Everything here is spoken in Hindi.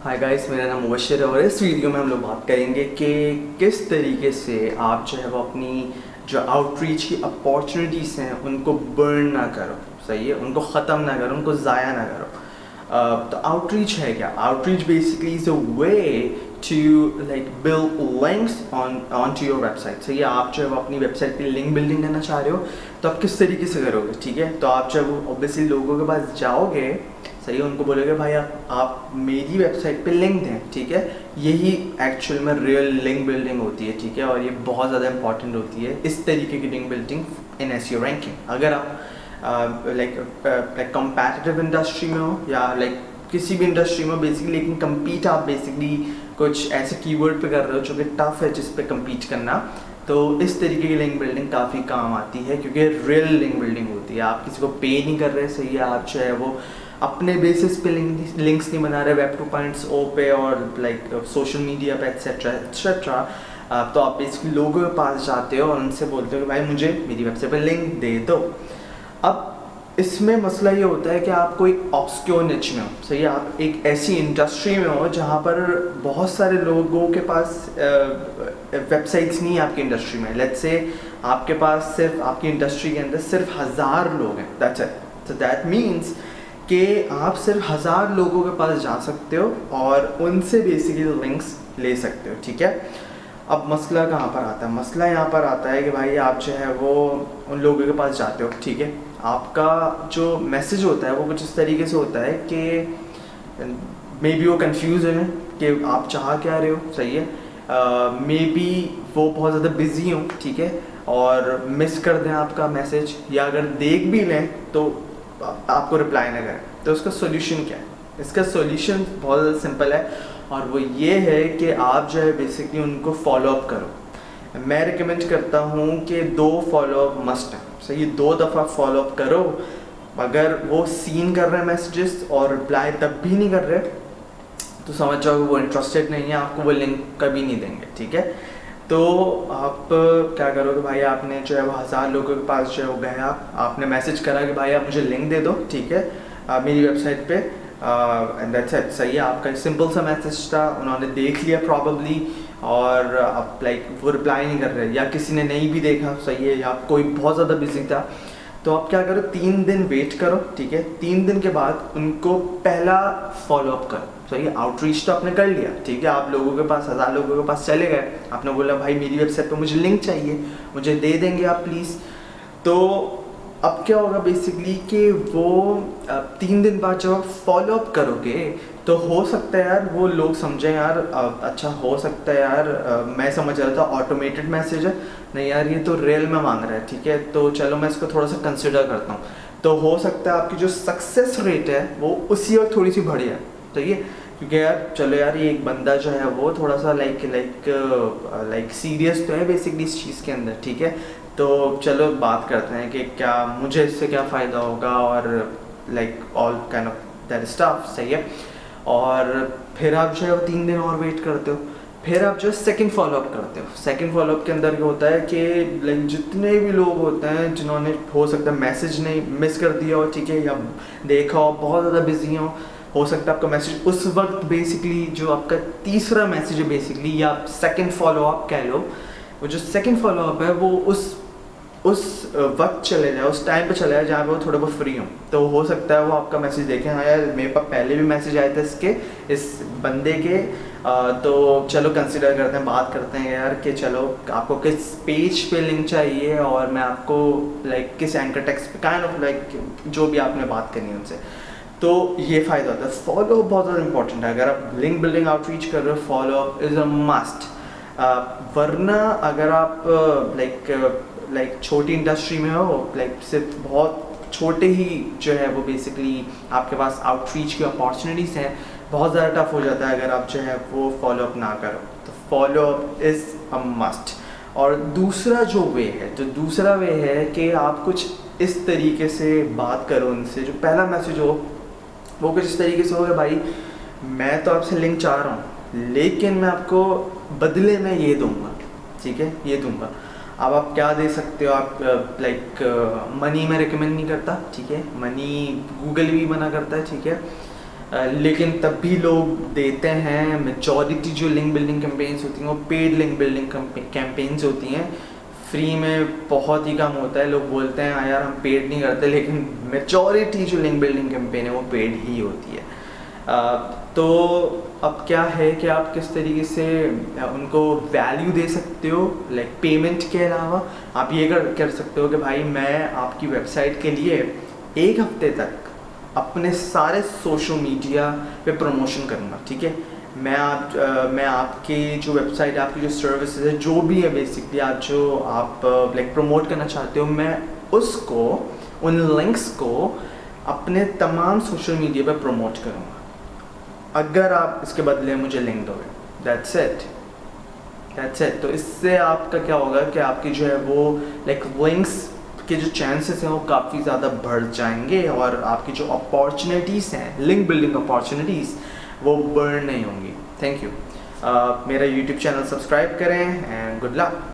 हाय गाइस, मेरा नाम मुबशिर है और इस वीडियो में हम लोग बात करेंगे कि किस तरीके से आप जो है वो अपनी जो आउटरीच की अपॉर्चुनिटीज़ हैं उनको बर्न ना करो। सही है, उनको ख़त्म ना करो, उनको ज़ाया ना करो। तो आउटरीच है क्या? Outreach basically is a way to like build links on to your website. सही है, आप जो है वो अपनी वेबसाइट पे लिंक बिल्डिंग करना चाह रहे हो तो आप किस तरीके से करोगे? ठीक है, तो आप जब ऑब्वियसली लोगों के पास जाओगे, सही है, उनको बोलोगे भाई आप मेरी वेबसाइट पे लिंक दें। ठीक है, यही एक्चुअल में रियल लिंक बिल्डिंग होती है। ठीक है, और ये बहुत ज़्यादा इंपॉर्टेंट होती है इस तरीके की link building in SEO ranking. अगर आप लाइक कम्पैटिटिव इंडस्ट्री में हो या लाइक किसी भी इंडस्ट्री में बेसिकली, लेकिन कम्पीट आप बेसिकली कुछ ऐसे कीवर्ड पे कर रहे हो जो कि टफ है जिस पे कम्पीट करना, तो इस तरीके की लिंक बिल्डिंग काफ़ी काम आती है क्योंकि रियल लिंक बिल्डिंग होती है। आप किसी को पे नहीं कर रहे, सही है, आप जो है वो अपने बेसिस पे लिंक्स नहीं बना रहे वेब 2.0 पे और लाइक सोशल मीडिया पे एक्सेट्रा एक्सेट्रा। तो आप बेसिकली लोगों के पास जाते हो और उनसे बोलते हो कि भाई मुझे मेरी वेबसाइट पे लिंक दे दो। अब इसमें मसला ये होता है कि आप कोई ऑब्सक्योर निच में हो, सही है, आप एक ऐसी इंडस्ट्री में हो जहाँ पर बहुत सारे लोगों के पास वेबसाइट्स नहीं है आपकी इंडस्ट्री में। लेट्स से आपके पास सिर्फ आपकी इंडस्ट्री के अंदर सिर्फ 1000 लोग हैं, that's it. So that means कि आप सिर्फ 1000 लोगों के पास जा सकते हो और उनसे बेसिकली लिंक्स ले सकते हो। ठीक है, अब मसला कहाँ पर आता है? मसला यहाँ पर आता है कि भाई आप जो है वो उन लोगों के पास जाते हो, ठीक है, आपका जो मैसेज होता है वो कुछ इस तरीके से होता है कि मे बी वो कंफ्यूज हैं कि आप चाह क्या रहे हो, सही है, मे बी वो बहुत ज़्यादा बिजी हों, ठीक है, और मिस कर दें आपका मैसेज, या अगर देख भी लें तो आपको रिप्लाई ना करें। तो उसका सोल्यूशन क्या है? इसका सोल्यूशन बहुत ज़्यादा सिंपल है और वो ये है कि आप जो है बेसिकली उनको फॉलोअप करो। मैं रिकमेंड करता हूँ कि 2 फॉलोअप मस्ट है, सही है, 2 दफ़ा फॉलोअप करो। अगर वो सीन कर रहे हैं मैसेजेस और रिप्लाई तब भी नहीं कर रहे तो समझ जाओ वो इंटरेस्टेड नहीं है, आपको वो लिंक कभी नहीं देंगे। ठीक है, तो आप क्या करोगे भाई, आपने जो है वो 1000 लोगों के पास जो है वो गया, आपने मैसेज करा कि भाई आप मुझे लिंक दे दो, ठीक है, मेरी वेबसाइट पे, एंड दैट्स इट। सही है, आपका सिंपल सा मैसेज था, उन्होंने देख लिया प्रॉबली और आप लाइक वो रिप्लाई नहीं कर रहे, या किसी ने नहीं भी देखा, सही है, या कोई बहुत ज़्यादा बिजी था, तो आप क्या करो, 3 दिन वेट करो। ठीक है, 3 दिन के बाद उनको पहला फॉलोअप करो। सही है, आउटरीच तो आपने कर लिया, ठीक है, आप लोगों के पास 1000 लोगों के पास चले गए, आपने बोला भाई मेरी वेबसाइट पे मुझे लिंक चाहिए, मुझे दे देंगे आप प्लीज़। तो अब क्या होगा बेसिकली कि वो 3 दिन बाद जब आप फॉलोअप करोगे तो हो सकता है यार वो लोग समझें यार, अच्छा हो सकता है यार, मैं समझ रहा था ऑटोमेटेड मैसेज है, नहीं यार ये तो रियल में मांग रहा है, ठीक है, तो चलो मैं इसको थोड़ा सा कंसिडर करता हूँ। तो हो सकता है आपकी जो सक्सेस रेट है वो उसी वक्त थोड़ी सी बढ़ी है, ठीक है, क्योंकि यार चलो यार ये एक बंदा जो है वो थोड़ा सा लाइक सीरियस तो है बेसिकली इस चीज़ के अंदर, ठीक है, तो चलो बात करते हैं कि क्या मुझे इससे क्या फ़ायदा होगा और like all kind of that stuff. सही है, और फिर आप जो है 3 दिन और वेट करते हो, फिर आप जो है सेकंड फॉलोअप करते हो। सेकंड फॉलोअप के अंदर क्या होता है कि लाइक जितने भी लोग होते हैं जिन्होंने हो सकता है मैसेज नहीं मिस कर दिया हो, ठीक है, या देखा हो बहुत ज़्यादा बिजी हो सकता है आपका मैसेज उस वक्त बेसिकली जो आपका तीसरा मैसेज है बेसिकली, या सेकंड फॉलोअप कह लो, वो जो सेकंड फॉलोअप है वो उस वक्त चले जाए, उस टाइम पे चले जाए जहाँ पे वो थोड़ा बहुत फ्री हो। तो हो सकता है वो आपका मैसेज देखें, हाँ यार मेरे पास पहले भी मैसेज आए थे इस बंदे के, तो चलो कंसिडर करते हैं, बात करते हैं यार कि चलो आपको किस पेज पे लिंक चाहिए और मैं आपको लाइक किस एंकर टेक्स्ट पे काइंड ऑफ लाइक जो भी आपने बात करनी है उनसे। तो ये फ़ायदा होता है। फॉलो बहुत ज़्यादा इंपॉर्टेंट है, अगर आप लिंक बिल्डिंग आउटरीच कर रहे हो फॉलो इज़ अ मस्ट। वरना अगर आप लाइक छोटी इंडस्ट्री में हो, लाइक सिर्फ बहुत छोटे ही जो है वो बेसिकली आपके पास आउटरीच की अपॉर्चुनिटीज़ हैं, बहुत ज़्यादा टफ हो जाता है अगर आप जो है वो फॉलोअप ना करो। तो फॉलोअप इज़ अ मस्ट। और दूसरा जो वे है, तो दूसरा वे है कि आप कुछ इस तरीके से बात करो उनसे, जो पहला मैसेज हो वो कुछ इस तरीके से हो कि भाई मैं तो आपसे लिंक चाह रहा हूँ लेकिन मैं आपको बदले में ये दूंगा, ठीक है, ये दूंगा। अब आप क्या दे सकते हो, आप लाइक मनी मैं रिकमेंड नहीं करता, ठीक है, मनी गूगल भी मना करता है, ठीक है, लेकिन तब भी लोग देते हैं। मेजॉरिटी जो लिंक बिल्डिंग कैंपेन्स होती हैं वो पेड लिंक बिल्डिंग कैंपेन्स होती हैं, फ्री में बहुत ही कम होता है। लोग बोलते हैं यार हम पेड नहीं करते, लेकिन मेजॉरिटी जो लिंक बिल्डिंग कैंपेन है वो पेड ही होती है। तो अब क्या है कि आप किस तरीके से उनको वैल्यू दे सकते हो, लाइक पेमेंट के अलावा आप ये कर सकते हो कि भाई मैं आपकी वेबसाइट के लिए 1 हफ्ते तक अपने सारे सोशल मीडिया पे प्रमोशन करूँगा, ठीक है। मैं आपकी जो वेबसाइट, आपकी जो सर्विसेज है, जो भी है बेसिकली आप लाइक प्रमोट करना चाहते हो, मैं उसको, उन लिंक्स को अपने तमाम सोशल मीडिया पे प्रमोट करूँगा अगर आप इसके बदले मुझे लिंक दोगे। That's it. तो इससे आपका क्या होगा कि आपकी जो है वो लाइक लिंक्स के जो चांसेस हैं वो काफ़ी ज़्यादा बढ़ जाएंगे और आपकी जो अपॉर्चुनिटीज़ हैं, लिंक बिल्डिंग अपॉर्चुनिटीज़, वो बर्न नहीं होंगी। Thank you. मेरा यूट्यूब चैनल सब्सक्राइब करें एंड गुड लक।